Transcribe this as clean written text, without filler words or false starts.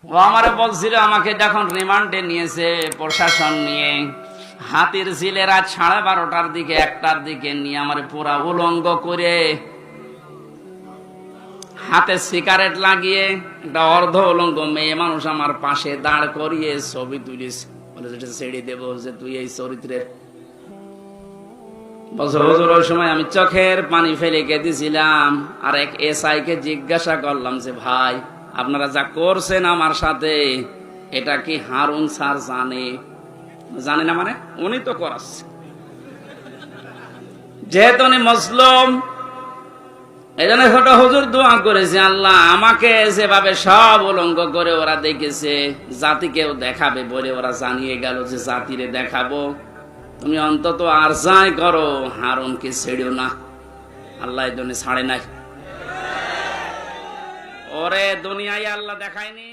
ও আমারে বলছিল, আমাকে যখন রিমান্ডে নিয়েছে প্রশাসন নিয়ে, হাতির ঝিলে রাত 12:30টার দিকে 1টার দিকে নিয়ে আমার পুরা উলঙ্গ করে হাতে সিগারেট লাগিয়ে একটা অর্ধ উলঙ্গ মেয়ে মানুষ আমার পাশে দাঁড় করিয়ে ছবি তুলিস, বলে যেটা ছেড়ে দেবো যে তুই এই চরিত্রের। বলছে হুজুর ওই সময় আমি চোখের পানি ফেলে কেঁদেছিলাম। আর এক এসআই কে জিজ্ঞাসা করলাম যে ভাই আপনারা যা করছেন আমার সাথে, এটা কি হারুন স্যার জানে? জানে না মানে উনি তো করাচ্ছে, যেহেতু উনি মুসলিম। এই জন্য ছোট হুজুর দোয়া করেছে, আল্লাহ আমাকে যেভাবে সব উলঙ্গ করে ওরা দেখেছে, জাতিকেও দেখাবে বলে ওরা জানিয়ে গেল যে জাতিরে দেখাবো, তুমি অন্তত আর যাই করো হারুনকে ছেড়েও না। আল্লাহ এই জন্য ছাড়ে নাই, ওরে দুনিয়ায় আল্লাহ দেখায়নি।